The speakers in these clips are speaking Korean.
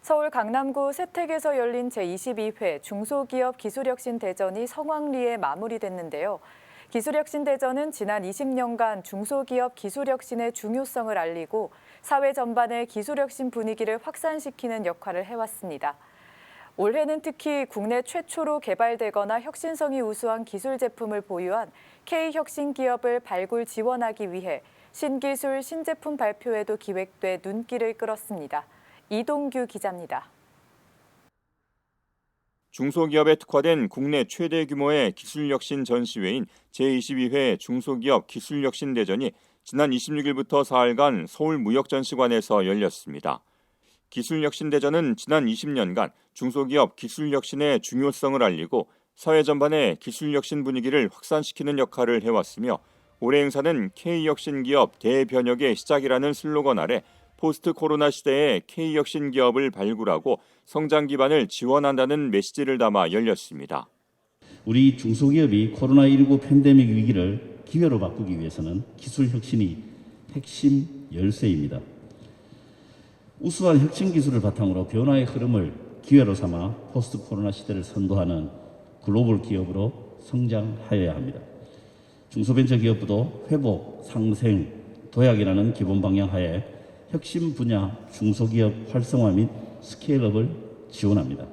서울 강남구 세택에서 열린 제22회 중소기업 기술혁신 대전이 성황리에 마무리됐는데요. 기술혁신 대전은 지난 20년간 중소기업 기술혁신의 중요성을 알리고 사회 전반의 기술혁신 분위기를 확산시키는 역할을 해왔습니다. 올해는 특히 국내 최초로 개발되거나 혁신성이 우수한 기술 제품을 보유한 K혁신 기업을 발굴 지원하기 위해 신기술, 신제품 발표회도 기획돼 눈길을 끌었습니다. 이동규 기자입니다. 중소기업에 특화된 국내 최대 규모의 기술혁신 전시회인 제22회 중소기업 기술혁신 대전이 지난 26일부터 4일간 서울무역전시관에서 열렸습니다. 기술혁신 대전은 지난 20년간 중소기업 기술혁신의 중요성을 알리고 사회 전반의 기술혁신 분위기를 확산시키는 역할을 해왔으며 올해 행사는 K혁신 기업 대변혁의 시작이라는 슬로건 아래 포스트 코로나 시대의 K혁신 기업을 발굴하고 성장 기반을 지원한다는 메시지를 담아 열렸습니다. 우리 중소기업이 코로나19 팬데믹 위기를 기회로 바꾸기 위해서는 기술 혁신이 핵심 열쇠입니다. 우수한 혁신 기술을 바탕으로 변화의 흐름을 기회로 삼아 포스트 코로나 시대를 선도하는 글로벌 기업으로 성장하여야 합니다. 중소벤처기업부도 회복, 상생, 도약이라는 기본 방향 하에 혁신 분야 중소기업 활성화 및 스케일업을 지원합니다.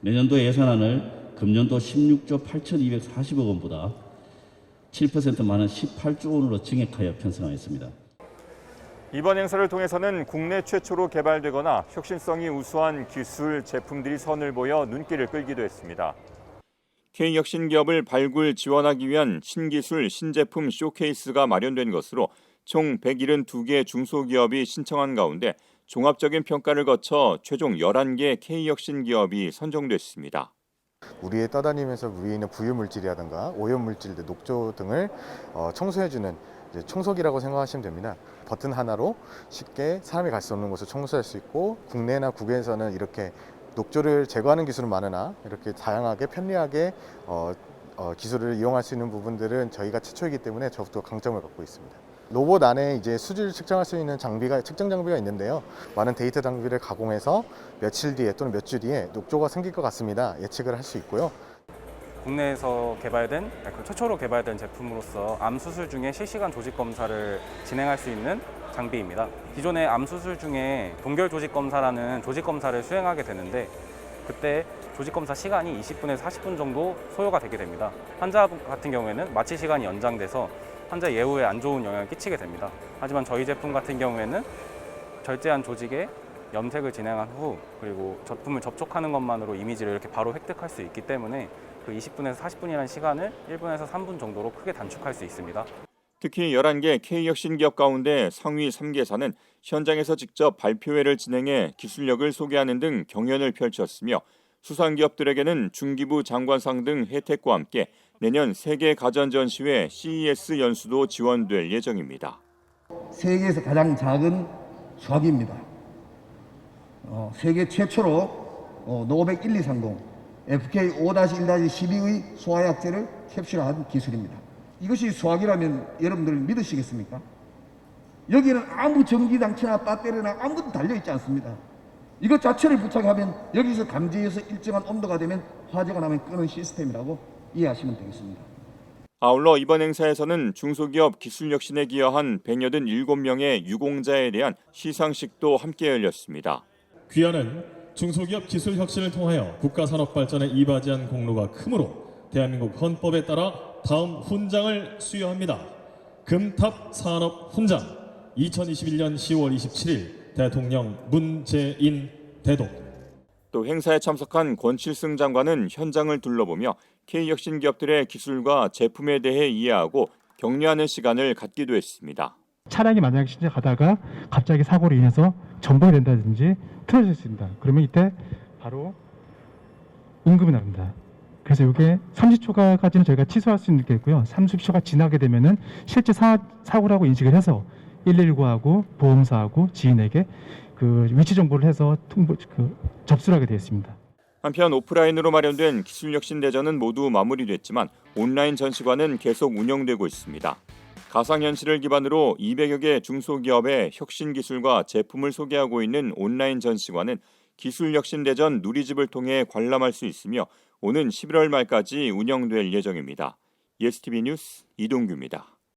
내년도 예산안을 금년도 16조 8,240억 원보다 7% 많은 18조 원으로 증액하여 편성하였습니다. 이번 행사를 통해서는 국내 최초로 개발되거나 혁신성이 우수한 기술 제품들이 선을 보여 눈길을 끌기도 했습니다. K혁신 기업을 발굴 지원하기 위한 신기술, 신제품 쇼케이스가 마련된 것으로 총 172개 중소기업이 신청한 가운데 종합적인 평가를 거쳐 최종 11개 K혁신 기업이 선정됐습니다. 우리에 떠다니면서 위에 있는 부유물질이라든가 오염물질, 녹조 등을 청소해주는 청소기라고 생각하시면 됩니다. 버튼 하나로 쉽게 사람이 갈 수 없는 곳을 청소할 수 있고 국내나 국외에서는 이렇게 녹조를 제거하는 기술은 많으나 이렇게 다양하게 편리하게 기술을 이용할 수 있는 부분들은 저희가 최초이기 때문에 더욱더 강점을 갖고 있습니다. 로봇 안에 이제 수질을 측정할 수 있는 측정 장비가 있는데요. 많은 데이터 장비를 가공해서 며칠 뒤에 또는 몇 주 뒤에 녹조가 생길 것 같습니다. 예측을 할 수 있고요. 국내에서 개발된 최초로 개발된 제품으로서 암 수술 중에 실시간 조직 검사를 진행할 수 있는 장비입니다. 기존의 암 수술 중에 동결 조직 검사라는 조직 검사를 수행하게 되는데 그때 조직 검사 시간이 20분에서 40분 정도 소요가 되게 됩니다. 환자 같은 경우에는 마취 시간이 연장돼서 환자 예후에 안 좋은 영향을 끼치게 됩니다. 하지만 저희 제품 같은 경우에는 절제한 조직에 염색을 진행한 후 그리고 제품을 접촉하는 것만으로 이미지를 이렇게 바로 획득할 수 있기 때문에 그 20분에서 40분이라는 시간을 1분에서 3분 정도로 크게 단축할 수 있습니다. 특히 11개 K혁신 기업 가운데 상위 3개사는 현장에서 직접 발표회를 진행해 기술력을 소개하는 등 경연을 펼쳤으며 수상 기업들에게는 중기부 장관상 등 혜택과 함께 내년 세계 가전전시회 CES 연수도 지원될 예정입니다. 세계에서 가장 작은 수화기입니다. 세계 최초로 노백 1230 FK5-1-12의 수화약제를 캡슐한 기술입니다. 이것이 수화기라면 여러분들 믿으시겠습니까? 여기는 아무 전기장치나 배터리나 아무것도 달려있지 않습니다. 이것 자체를 부착하면 여기서 감지해서 일정한 온도가 되면 화재가 나면 끄는 시스템이라고 이해하시면 되겠습니다. 아울러 이번 행사에서는 중소기업 기술혁신에 기여한 187명의 유공자에 대한 시상식도 함께 열렸습니다. 귀하는 중소기업 기술혁신을 통하여 국가산업 발전에 이바지한 공로가 크므로 대한민국 헌법에 따라 다음 훈장을 수여합니다. 금탑 산업 훈장 2021년 10월 27일 대통령 문재인 대독. 또 행사에 참석한 권칠승 장관은 현장을 둘러보며 K혁신 기업들의 기술과 제품에 대해 이해하고 격려하는 시간을 갖기도 했습니다. 차량이 만약에 시작하다가 갑자기 사고로 인해서 전복이 된다든지 틀어질 수 있습니다. 그러면 이때 바로 응급이 나옵니다. 그래서 이게 30초까지는 저희가 취소할 수 있겠고요. 30초가 지나게 되면은 실제 사고라고 인식을 해서 119하고 보험사하고 지인에게 그 위치 정보를 해서 접수를 하게 되어 있습니다. 한편 오프라인으로 마련된 기술혁신 대전은 모두 마무리됐지만 온라인 전시관은 계속 운영되고 있습니다. 가상현실을 기반으로 200여 개 중소기업의 혁신 기술과 제품을 소개하고 있는 온라인 전시관은 기술혁신대전 누리집을 통해 관람할 수 있으며 오는 11월 말까지 운영될 예정입니다. ESTV 뉴스 이동규입니다.